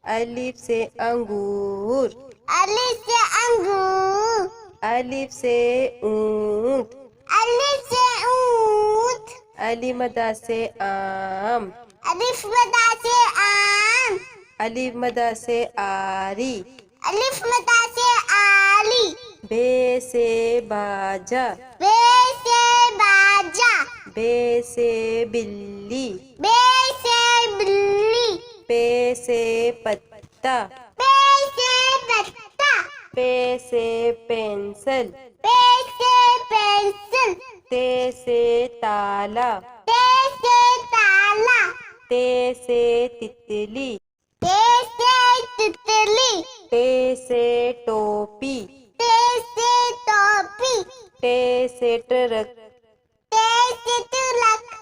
अलिफ से अंगूर। अलिफ से अंगूर। अलिफ से ऊंट। अलिफ से ऊंट। अलिफ मदा से आम। अलिफ मदा से आम। अलिफ मदा से आरी। अलिफ मदा से आली। बे से बाजा। बे से बाजा। बे से बिल्ली। बे से बिल्ली। पे से पत्ता। पे से पत्ता। पे से पेंसिल। पे से पेंसिल। ते से ताला। ते से ताला। ते से तितली। ते से तितली। टे से टोपी। ते से टोपी। टे से ट्रक। ते से तिलक।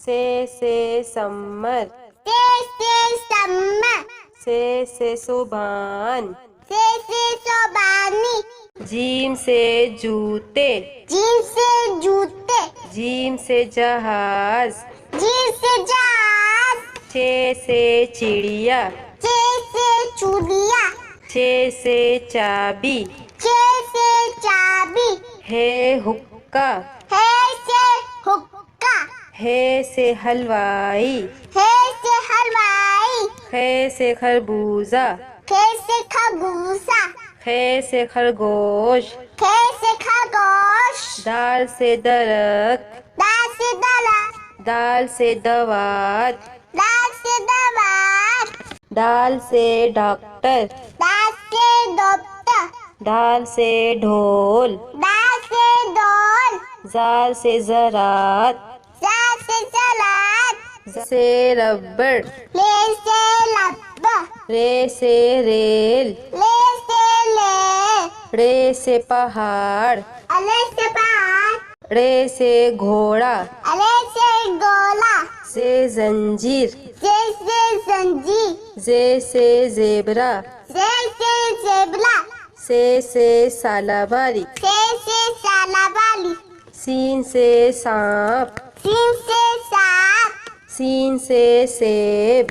से सम्मर। ते से सम्मर। से सुभान। से सोबानी। जीम से जूते। जीम से जूते। जीम से जहाज। जीम से जहाज। छे से चिड़िया। छे से चूड़िया। छे से चाबी। छे से चाबी। है हुक्का। है से हुक्का। है से हलवाई। है से हलवाई। खे से खरबूजा। खे से खरबूजा। खे से खरगोश। खे से खरगोश। दाल से दरख्त। दाल से दरख्त। दाल से दवात। दाल से दवात। दाल से डॉक्टर। दाल से डॉक्टर। दाल से ढोल। दाल से डोल। जाल से ज़रात। जाल से सलाद। ज़ से रबड़। ले से लब्बा। रे से रेल। ले से ले। रे से पहाड़। अले से पहाड़। रे से घोड़ा। अले से गोला। से जंजीर। जे से जंजीर। जे से ज़ेबरा। जे से जेबला। से सालाबारी। से सालाबाली। सीन से सांप। सीन से सांप। सीन से सेब।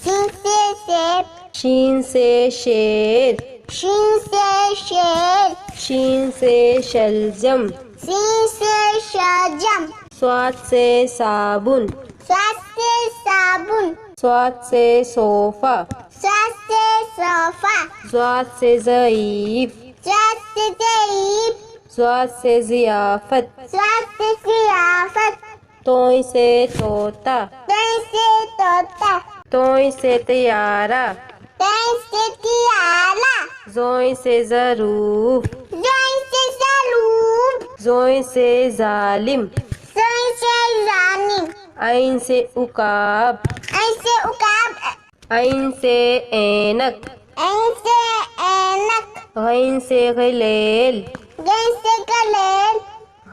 सीन से सेब। शीन से शेर। शीन से शेर। शीन से शलजम। सीन से शजम। स्वाद से साबुन। स्वाद से साबुन। स्वाद से सोफा। स्वाद से सोफा। स्वाद से ज़ईफ। स्वाद से ज़ईफ। स्वाद से ज़ियाफ़त। स्वाद से ज़ियाफ़त। तोई से तोता। तोई से तोता। तोई से तैयारा। तोई से तियारा। जोई से ज़रूफ। जोई से ज़रूफ। जोई से जालिम। जोई से जालिम। आइन से उकाब। ऐसे उकाब। आइन से ऐनक। ऐसे ऐनक। गैन से गलेल। गैन से गलेल।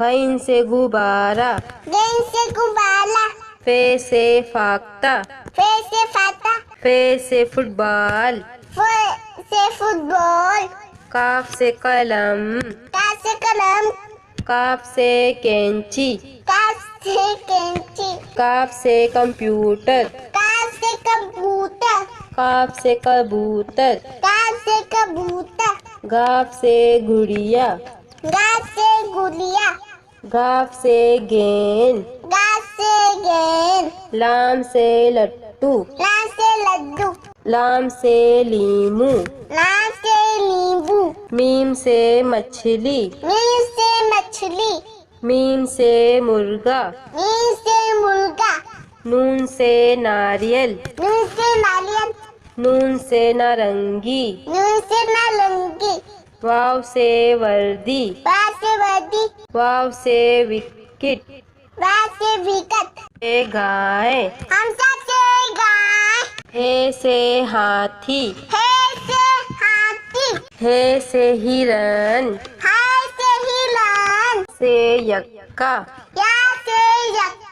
गैन से गुब्बारा। गैन से गुब्बारा। फे से फाख्ता। फे से फाता। फे से फुटबॉल। फे से फुटबॉल। काफ से कलम। काफ से कलम। काफ से कैंची। काफ से कैंची। काफ से कंप्यूटर। काफ से कंप्यूटर। काफ से कबूतर। काफ से कबूतर। गाफ से गुड़िया। गाफ से गुड़िया। गाफ से गेंद। गाफ से गेंद। लाम से लट्टू। लाम से लड्डू। लाम से लीमू। लाम से नींबू। मीम से मछली। मीम से मछली। मीम से मुर्गा। मीम से मुर्गा। नून से नारियल। नून से नारियल। नून से नारंगी। नून से नारंगी। वाव से वर्दी। वाव से वर्दी। वाव से विकेट। वाव से विकेट। ए गाय। हमसा से गाय। हे से हाथी। हे से हाथी। हे से हिरन। हाय से हिरण। से यक्का। या से यक्का।